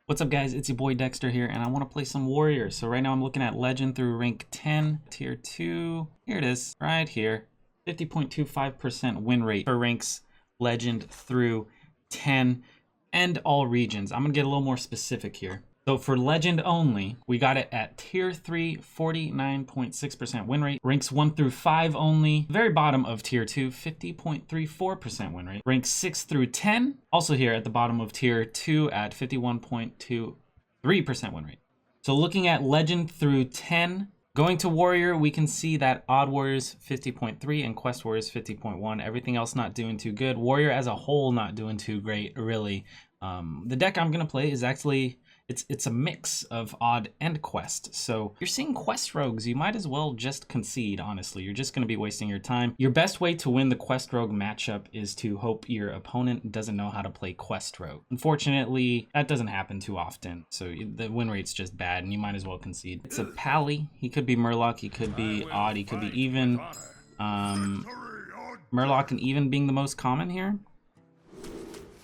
What's up guys, it's your boy Dekkster here, and I want to play some Warrior. So right now I'm looking at Legend through rank 10, tier 2. Here it is, right here. 50.25% win rate for ranks Legend through 10 and all regions. I'm gonna get a little more specific here. So for Legend only, we got it at tier 3, 49.6% win rate. Ranks 1 through 5 only, very bottom of tier 2, 50.34% win rate. Ranks 6 through 10, also here at the bottom of tier 2 at 51.23% win rate. So looking at Legend through 10, going to Warrior, we can see that Odd Warriors 50.3 and Quest Warriors 50.1. Everything else not doing too good. Warrior as a whole not doing too great, really. The deck I'm gonna play is actually, it's a mix of Odd and Quest. So if you're seeing Quest Rogues, you might as well just concede, honestly. You're just gonna be wasting your time. Your best way to win the Quest Rogue matchup is to hope your opponent doesn't know how to play Quest Rogue. Unfortunately, that doesn't happen too often. So the win rate's just bad and you might as well concede. It's a Pally. He could be Murloc, he could be Odd, he could be Even. Murloc and Even being the most common here.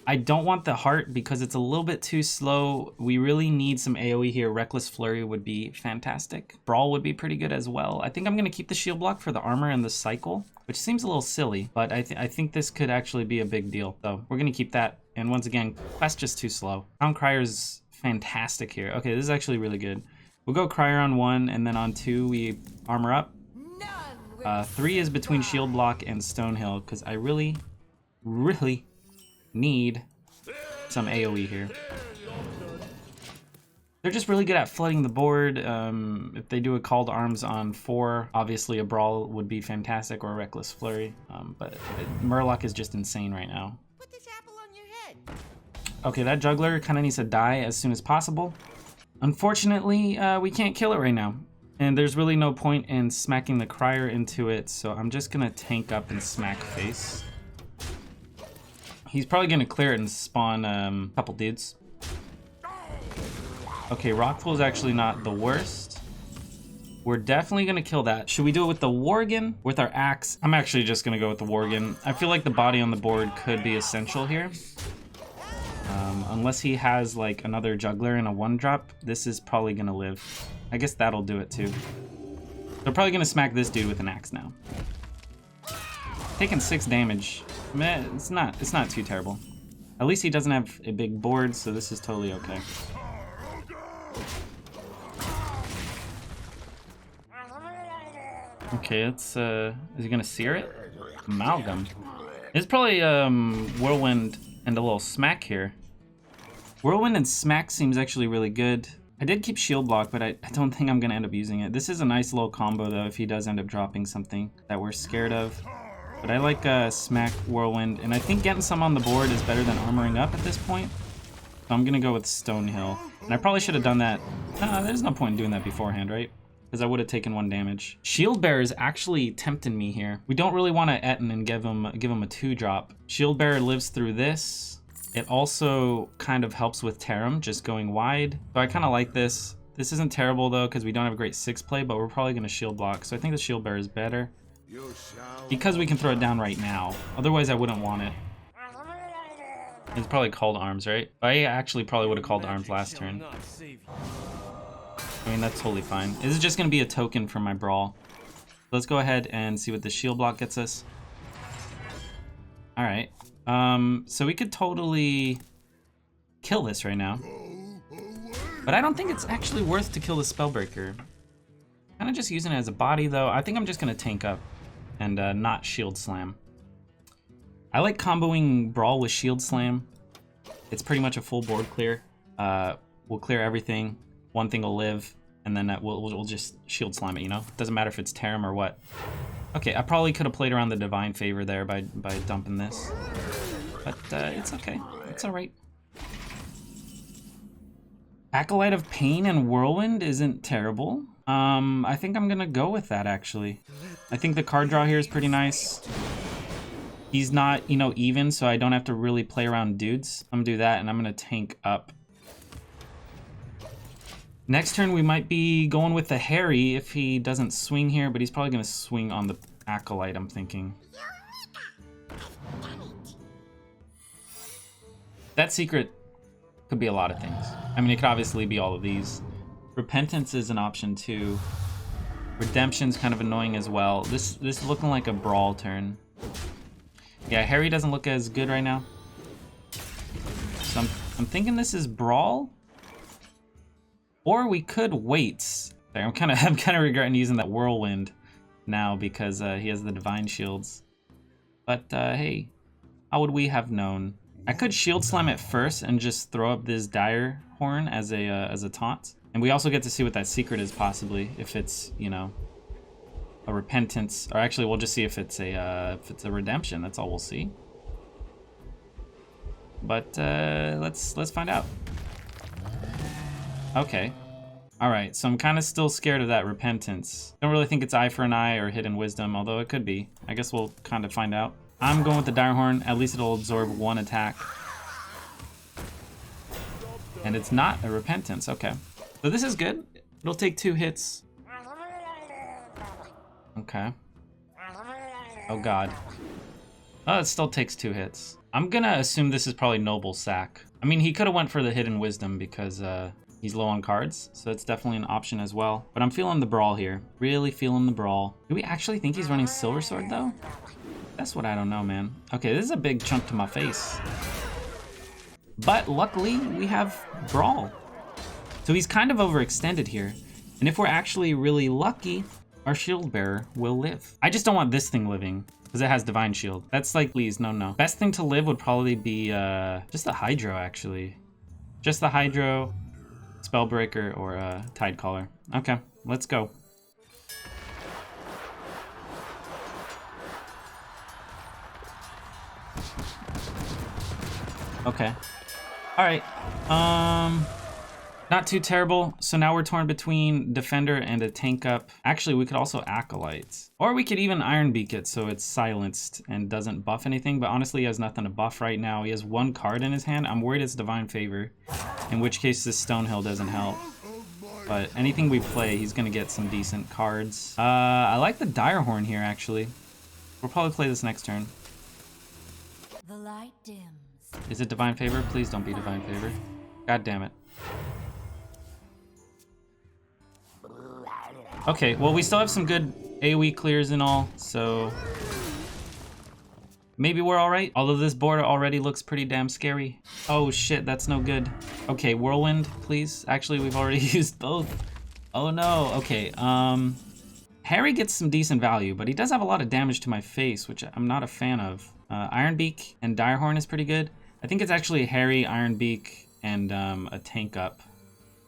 I don't want the Heart because it's a little bit too slow. We really need some AoE here. Reckless Flurry would be fantastic. Brawl would be pretty good as well. I think I'm going to keep the shield block for the armor and the cycle, which seems a little silly, but I think this could actually be a big deal. So we're going to keep that. And once again, Quest just too slow. Crown Cryer's fantastic here. Okay, this is actually really good. We'll go Cryer on 1, and then on 2 we armor up. 3 is between shield block and Stonehill because I really need some AoE here. They're just really good at flooding the board. If they do a Call to Arms on 4, obviously a Brawl would be fantastic, or a Reckless Flurry. But Murloc is just insane right now. Put this apple on your head. Okay, that Juggler kind of needs to die as soon as possible. Unfortunately, we can't kill it right now. And there's really no point in smacking the Cryer into it, so I'm just gonna tank up and smack face. He's probably gonna clear it and spawn a couple dudes. Okay, Rockpool is actually not the worst. We're definitely gonna kill that. Should we do it with the Worgen? With our axe? I'm actually just gonna go with the Worgen. I feel like the body on the board could be essential here. Unless he has like another Juggler and a 1-drop, this is probably gonna live. I guess that'll do it too. They're probably gonna smack this dude with an axe now. Taking 6 damage. Meh, it's not too terrible. At least he doesn't have a big board, so this is totally okay. Okay, let's is he gonna sear it? Amalgam. It's probably Whirlwind and a little Smack here. Whirlwind and Smack seems actually really good. I did keep shield block, but I don't think I'm gonna end up using it. This is a nice little combo though if he does end up dropping something that we're scared of. But I like Smack, Whirlwind, and I think getting some on the board is better than armoring up at this point. So I'm gonna go with Stonehill. And I probably should have done that. There's no point in doing that beforehand, right? Because I would have taken 1 damage. Shield Bearer is actually tempting me here. We don't really want to Etten and give him a 2-drop. Shield Bearer lives through this. It also kind of helps with Tarim, just going wide. So I kind of like this. This isn't terrible though, because we don't have a great 6 play, but we're probably gonna shield block. So I think the Shield Bearer is better. Because we can throw it down right now. Otherwise I wouldn't want it. It's probably Call to Arms, right? I actually probably would have Called to Arms last turn. I mean, that's totally fine. This is just going to be a token for my Brawl. Let's go ahead and see what the shield block gets us. Alright. So we could totally kill this right now. But I don't think it's actually worth to kill the Spellbreaker. Kind of just using it as a body, though. I think I'm just going to tank up and not Shield Slam. I like comboing Brawl with Shield Slam. It's pretty much a full board clear. We'll clear everything. One thing will live, and then we'll just Shield Slam it, you know? Doesn't matter if it's Tarim or what. Okay, I probably could have played around the Divine Favor there by dumping this. But it's okay. It's alright. Acolyte of Pain and Whirlwind isn't terrible. I think I'm gonna go with that, actually. I think the card draw here is pretty nice. He's not, you know, even, so I don't have to really play around dudes. I'm gonna do that, and I'm gonna tank up. Next turn, we might be going with the Harry if he doesn't swing here, but he's probably gonna swing on the Acolyte, I'm thinking. That secret Could be a lot of things. I mean, it could obviously be all of these. Repentance is an option too. Redemption's kind of annoying as well. This is looking like a brawl turn. Yeah, Harry doesn't look as good right now. So I'm thinking this is brawl. Or we could wait. Sorry, I'm kind of regretting using that whirlwind now because he has the divine shields. But hey, how would we have known? I could shield slam it first and just throw up this dire horn as a taunt. And we also get to see what that secret is possibly, if it's, you know, a repentance, or actually we'll just see if it's a redemption. That's all we'll see. But let's find out. Okay. All right, so I'm kind of still scared of that repentance. Don't really think it's eye for an eye or hidden wisdom, although it could be. I guess we'll kind of find out. I'm going with the dire horn. At least it'll absorb one attack. And it's not a repentance. Okay. So this is good. It'll take 2 hits. Okay. Oh god. Oh, it still takes 2 hits. I'm gonna assume this is probably noble sack. I mean, he could have went for the hidden wisdom because he's low on cards, so it's definitely an option as well. But I'm feeling the brawl here. Really feeling the brawl. Do we actually think he's running silver sword though? That's what I don't know, man. Okay, this is a big chunk to my face. But luckily, we have brawl. So he's kind of overextended here. And if we're actually really lucky, our shield bearer will live. I just don't want this thing living because it has divine shield. That's like, please, no. Best thing to live would probably be just the hydro, actually. Just the hydro, spellbreaker, or tide caller. Okay, let's go. Okay. All right. Not too terrible. So now we're torn between defender and a tank up. Actually, we could also acolyte. Or we could even iron beak it so it's silenced and doesn't buff anything. But honestly, he has nothing to buff right now. He has 1 card in his hand. I'm worried it's divine favor. In which case this Stonehill doesn't help. But anything we play, he's gonna get some decent cards. I like the dire horn here, actually. We'll probably play this next turn. The light dims. Is it divine favor? Please don't be divine favor. God damn it. Okay, well, we still have some good AoE clears and all, so maybe we're all right. Although this board already looks pretty damn scary. Oh shit, that's no good. Okay, whirlwind, please. Actually, we've already used both. Oh no. Okay, Harry gets some decent value, but he does have a lot of damage to my face, which I'm not a fan of. Iron Beak and Dire Horn is pretty good. I think it's actually Harry, Iron Beak, and a tank up.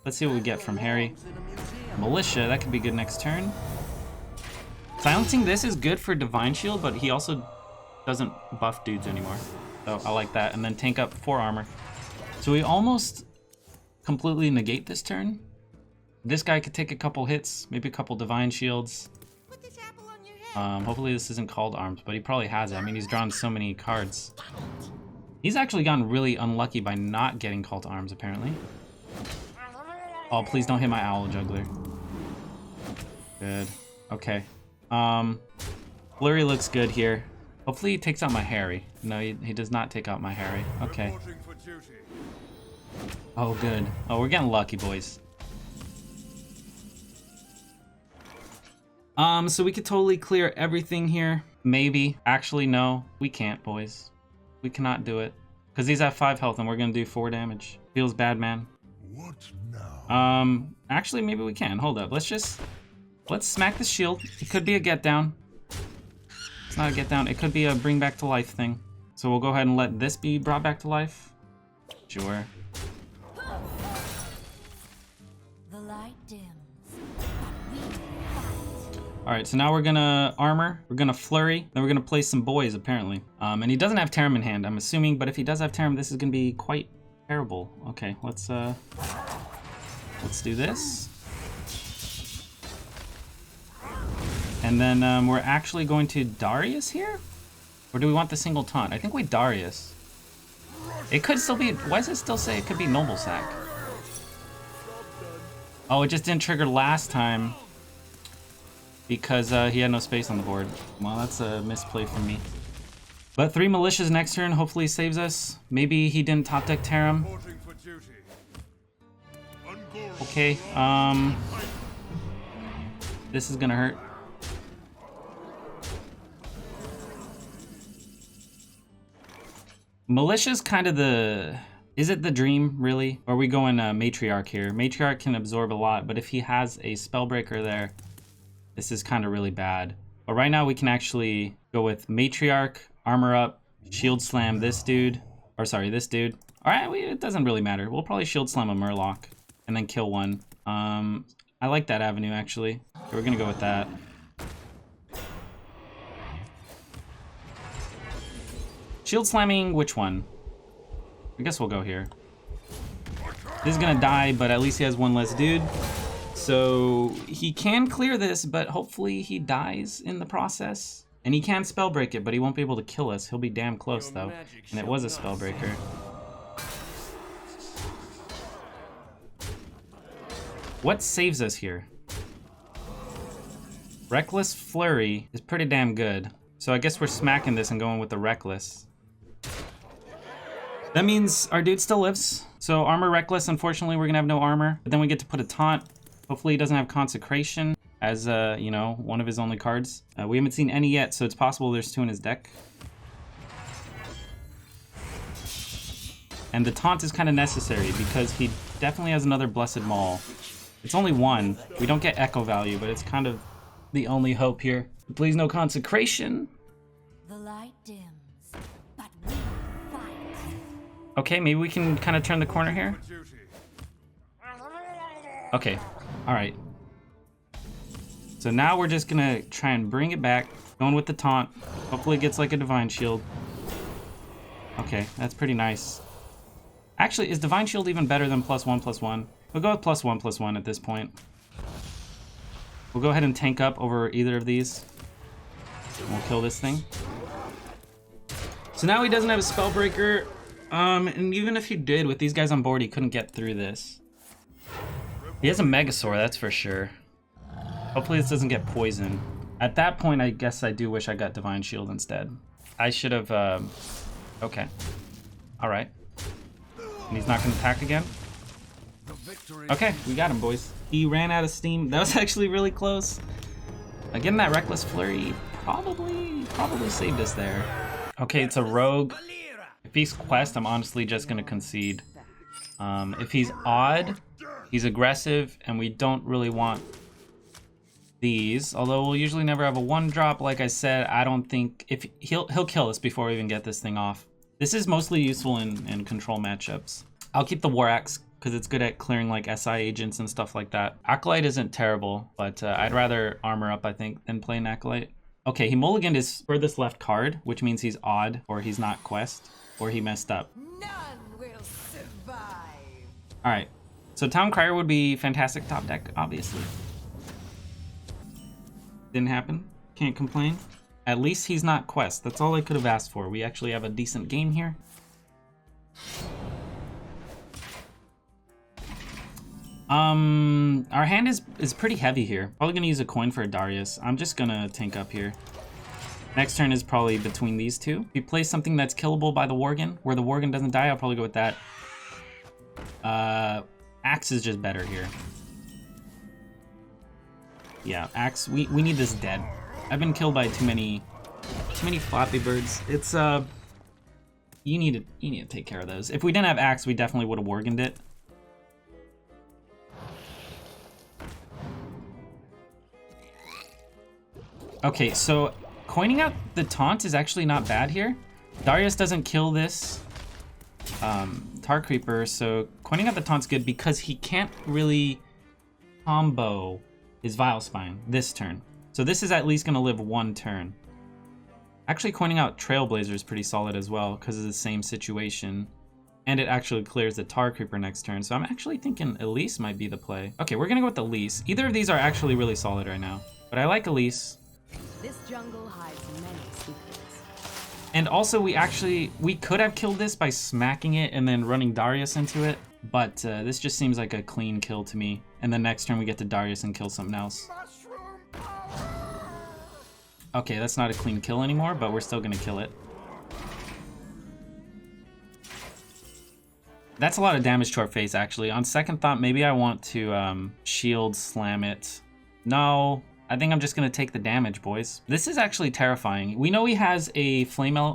Let's see what we get from Harry. Militia, that could be good next turn. Silencing this is good for Divine Shield, but he also doesn't buff dudes anymore. So I like that. And then tank up 4 armor. So we almost completely negate this turn. This guy could take a couple hits, maybe a couple Divine Shields. Hopefully this isn't called arms, but he probably has it. I mean, he's drawn so many cards. He's actually gotten really unlucky by not getting called to arms, apparently. Oh, please don't hit my owl juggler. Good. Okay. Flurry looks good here. Hopefully he takes out my Harry. No, he does not take out my Harry. Okay. Oh, good. Oh, we're getting lucky, boys. So we could totally clear everything here. Maybe. Actually, no. We can't, boys. We cannot do it. Because he's at 5 health and we're gonna do 4 damage. Feels bad, man. What now? Actually, maybe we can. Hold up. Let's smack the shield. It could be a get down. It's not a get down. It could be a bring back to life thing. So we'll go ahead and let this be brought back to life. Sure. The light dims. Alright, so now we're gonna armor, we're gonna flurry, then we're gonna play some boys, apparently. And he doesn't have Tarim in hand, I'm assuming, but if he does have Tarim, this is gonna be quite terrible. Okay, let's do this. And then we're actually going to Darius here? Or do we want the single taunt? I think we Darius. It could still be, why does it still say it could be Noble Sack? Oh, it just didn't trigger last time. Because he had no space on the board. Well, that's a misplay from me. But 3 militias next turn, hopefully saves us. Maybe he didn't top deck Tarim. Okay, this is gonna hurt. Militia's kind of the... Is it the dream, really? Or are we going Matriarch here? Matriarch can absorb a lot, but if he has a Spellbreaker there, this is kind of really bad. But right now we can actually go with Matriarch, Armor Up, Shield Slam this dude. Or sorry, this dude. Alright, it doesn't really matter. We'll probably Shield Slam a Murloc and then kill one. I like that avenue, actually. Okay, we're gonna go with that. Shield slamming, which one? I guess we'll go here. This is gonna die, but at least he has one less dude. So he can clear this, but hopefully he dies in the process. And he can spell break it, but he won't be able to kill us. He'll be damn close though. And it was a spell breaker. What saves us here? Reckless Flurry is pretty damn good. So I guess we're smacking this and going with the Reckless. That means our dude still lives. So Armor Reckless, unfortunately, we're gonna have no armor. But then we get to put a taunt. Hopefully he doesn't have Consecration as, you know, one of his only cards. We haven't seen any yet, so it's possible there's 2 in his deck. And the taunt is kind of necessary because he definitely has another Blessed Maul. It's only 1. We don't get echo value, but it's kind of the only hope here. Please no Consecration. The light dims, but we fight. Okay, maybe we can kind of turn the corner here. Okay, all right. So now we're just gonna try and bring it back, going with the taunt. Hopefully it gets like a Divine Shield. Okay, that's pretty nice. Actually, is Divine Shield even better than +1/+1? We'll go with +1/+1 at this point. We'll go ahead and tank up over either of these. And we'll kill this thing. So now he doesn't have a Spellbreaker. And even if he did, with these guys on board, he couldn't get through this. He has a Megasaur, that's for sure. Hopefully this doesn't get poisoned. At that point, I guess I do wish I got Divine Shield instead. I should have, okay. All right. And he's not gonna attack again? Okay, we got him, boys. He ran out of steam. That was actually really close. Getting that Reckless Flurry probably saved us there. Okay, it's a rogue. If he's quest, I'm honestly just gonna concede. If he's odd, he's aggressive, and we don't really want these. Although we'll usually never have a 1-drop. Like I said, I don't think if he'll kill us before we even get this thing off. This is mostly useful in control matchups. I'll keep the War Axe because it's good at clearing like SI agents and stuff like that. Acolyte isn't terrible, but I'd rather armor up, I think, than play an Acolyte. Okay, he mulliganed his furthest left card, which means he's odd, or he's not quest, or he messed up. None will survive. All right, so Town Crier would be fantastic top deck, obviously. Didn't happen, can't complain. At least he's not quest, that's all I could have asked for. We actually have a decent game here. Our hand is pretty heavy here. Probably gonna use a coin for a Darius. I'm just gonna tank up here. Next turn is probably between these two. If he plays something that's killable by the Worgen, where the Worgen doesn't die, I'll probably go with that. Axe is just better here. Yeah, Axe, we need this dead. I've been killed by too many Flappy Birds. It's you need to take care of those. If we didn't have Axe, we definitely would have Worgened it. Okay, so coining out the taunt is actually not bad here. Darius doesn't kill this Tar Creeper, so coining out the taunt's good because he can't really combo his Vile Spine this turn. So this is at least gonna live 1 turn. Actually, coining out Trailblazer is pretty solid as well because of the same situation. And it actually clears the Tar Creeper next turn, so I'm actually thinking Elise might be the play. Okay, we're gonna go with Elise. Either of these are actually really solid right now, but I like Elise. This jungle hides many secrets. And also, we could have killed this by smacking it and then running Darius into it, but this just seems like a clean kill to me. And then next turn we get to Darius and kill something else. Okay, that's not a clean kill anymore, but we're still gonna kill it. That's a lot of damage to our face, actually. On second thought, maybe I want to shield slam it. No, I think I'm just gonna take the damage, boys. This is actually terrifying. We know he has a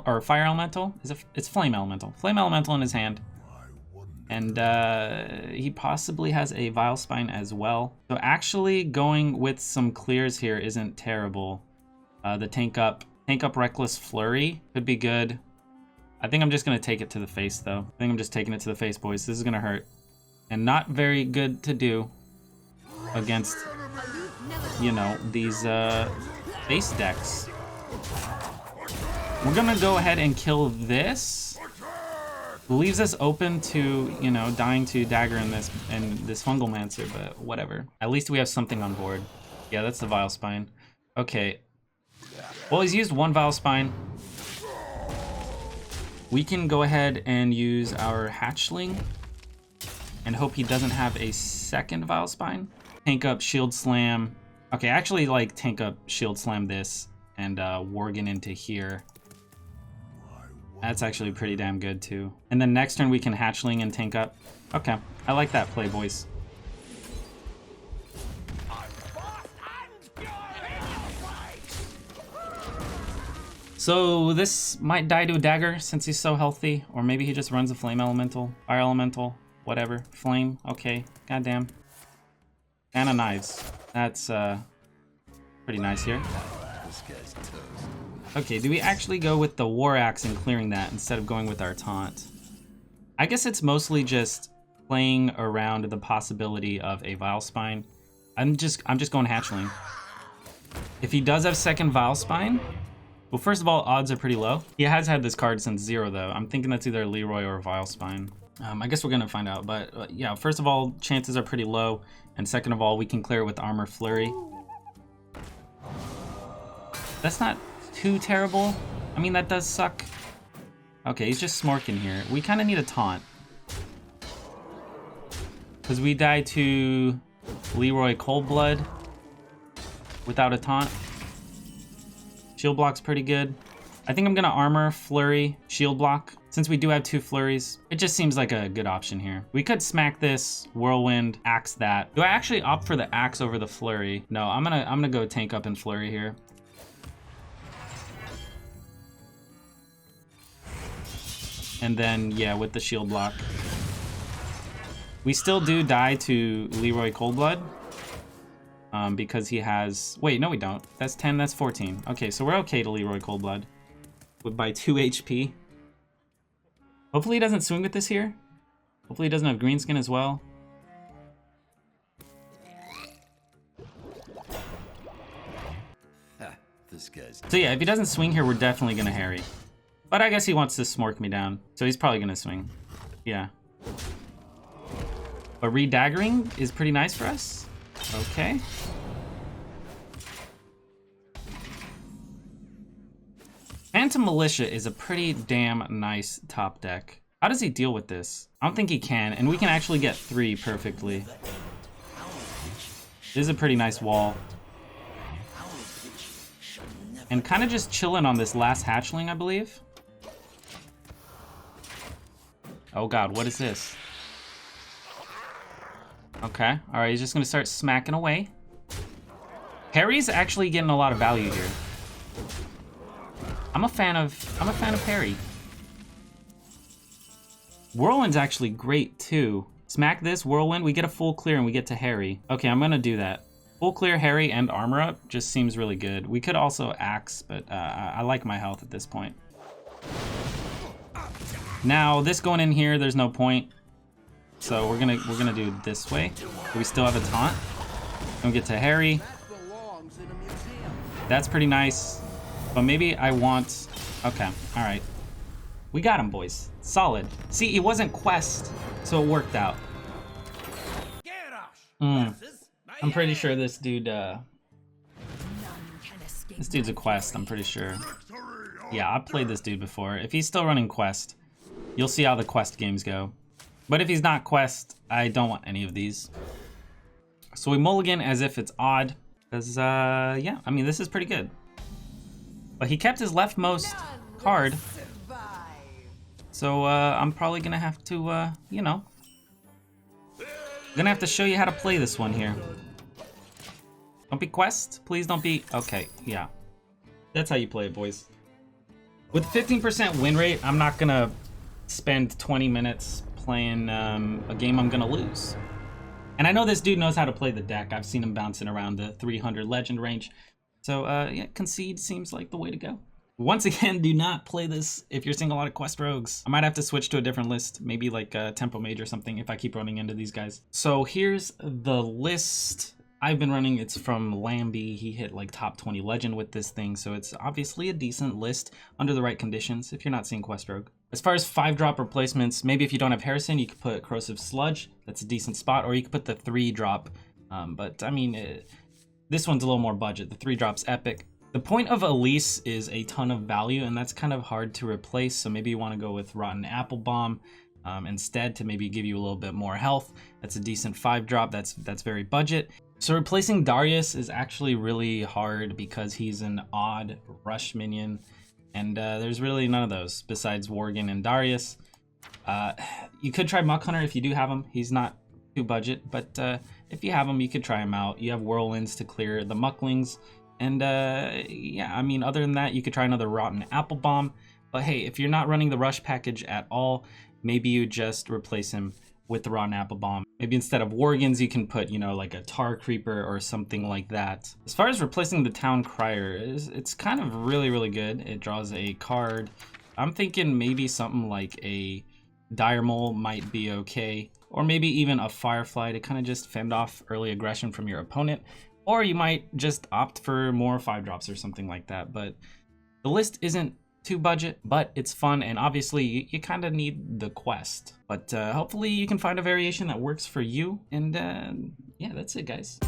or fire elemental. It's flame elemental. Flame elemental in his hand. And he possibly has a Vile Spine as well. So actually going with some clears here isn't terrible. The tank up Reckless Flurry could be good. I think I'm just gonna take it to the face though. I think I'm just taking it to the face, boys. This is gonna hurt. And not very good to do against, you know, these face decks. We're gonna go ahead and kill this. Leaves us open to, you know, dying to dagger in this Fungal Mancer, but whatever. At least we have something on board. Yeah, that's the Vile Spine. Okay. Well, he's used one Vile Spine. We can go ahead and use our Hatchling and hope he doesn't have a second Vile Spine. Tank up, Shield Slam. Okay, actually, like, tank up, Shield Slam this and Worgen into here. That's actually pretty damn good, too. And then next turn, we can Hatchling and tank up. Okay, I like that play, boys. So this might die to a dagger since he's so healthy, or maybe he just runs a flame elemental, fire elemental, whatever. Flame, okay, goddamn. And a knives. That's pretty nice here. Okay, do we actually go with the War Axe and clearing that instead of going with our taunt? I guess it's mostly just playing around the possibility of a Vile Spine. I'm just going Hatchling. If he does have second Vile Spine, well, first of all, odds are pretty low. He has had this card since 0, though. I'm thinking that's either Leroy or Vile Spine. I guess we're gonna find out, but yeah, first of all, chances are pretty low, and second of all, we can clear it with Armor Flurry. That's not too terrible. I mean, that does suck. Okay, he's just smorking here. We kind of need a taunt. Because we die to Leroy Coldblood without a taunt. Shield block's pretty good. I think I'm gonna Armor, Flurry, Shield block. Since we do have 2 flurries, it just seems like a good option here. We could smack this, Whirlwind, Axe that. Do I actually opt for the Axe over the Flurry? No, I'm gonna go tank up and Flurry here. And then, yeah, with the shield block. We still do die to Leroy Coldblood. Because he has... Wait, no we don't. That's 10, that's 14. Okay, so we're okay to Leroy Coldblood. By 2 HP. Hopefully he doesn't swing with this here. Hopefully he doesn't have Greenskin as well. So yeah, if he doesn't swing here, we're definitely gonna harry. But I guess he wants to smork me down, so he's probably gonna swing. Yeah. But re-daggering is pretty nice for us. Okay. Phantom Militia is a pretty damn nice top deck. How does he deal with this? I don't think he can, and we can actually get 3 perfectly. This is a pretty nice wall. And kind of just chilling on this last hatchling, I believe. Oh god, what is this? Okay, alright, he's just gonna start smacking away. Harry's actually getting a lot of value here. I'm a fan of Harry. Whirlwind's actually great too. Smack this, Whirlwind, we get a full clear and we get to Harry. Okay, I'm gonna do that. Full clear, Harry, and armor up just seems really good. We could also axe, but I like my health at this point. Now, this going in here, there's no point. So we're gonna do it this way. We still have a taunt. And we get to Harry. That's pretty nice. But maybe I want... Okay, alright. We got him, boys. Solid. See, it wasn't quest, so it worked out. I'm pretty sure this dude, this dude's a quest, I'm pretty sure. Yeah, I've played this dude before. If he's still running quest, you'll see how the quest games go. But if he's not quest, I don't want any of these. So we mulligan as if it's odd. Because, yeah, I mean, this is pretty good. But he kept his leftmost card. So I'm probably gonna have to, you know, gonna have to show you how to play this one here. Don't be quest, please don't be. Okay, yeah, that's how you play it, boys. With 15% win rate, I'm not gonna spend 20 minutes playing a game I'm gonna lose. And I know this dude knows how to play the deck. I've seen him bouncing around the 300 legend range. So yeah, concede seems like the way to go. Once again, do not play this if you're seeing a lot of quest rogues. I might have to switch to a different list, maybe like Tempo Mage or something if I keep running into these guys. So here's the list I've been running. It's from Lambie. He hit like top 20 legend with this thing, so it's obviously a decent list under the right conditions if you're not seeing quest rogue. As far as 5-drop replacements, maybe if you don't have Harrison, you could put Corrosive Sludge. That's a decent spot, or you could put the 3-drop. But I mean, this one's a little more budget. The 3-drop's epic. The point of Elise is a ton of value, and that's kind of hard to replace, so maybe you want to go with Rotten Apple Bomb instead to maybe give you a little bit more health. That's a decent 5-drop. That's very budget. So replacing Darius is actually really hard because he's an odd rush minion, and there's really none of those besides Worgen and Darius. You could try Muck Hunter if you do have him. He's not too budget, but if you have him, you could try him out. You have Whirlwinds to clear the Mucklings. And yeah, I mean, other than that, you could try another Rotten Apple Bomb. But hey, if you're not running the Rush package at all, maybe you just replace him with the Rotten Apple Bomb. Maybe instead of Worgens, you can put, you know, like a Tar Creeper or something like that. As far as replacing the Town Crier, it's kind of really good. It draws a card. I'm thinking maybe something like a Dire Mole might be okay. Or maybe even a Firefly to kind of just fend off early aggression from your opponent. Or you might just opt for more 5-drops or something like that. But the list isn't too budget, but it's fun, and obviously you kind of need the quest. But hopefully you can find a variation that works for you. And yeah, that's it, guys.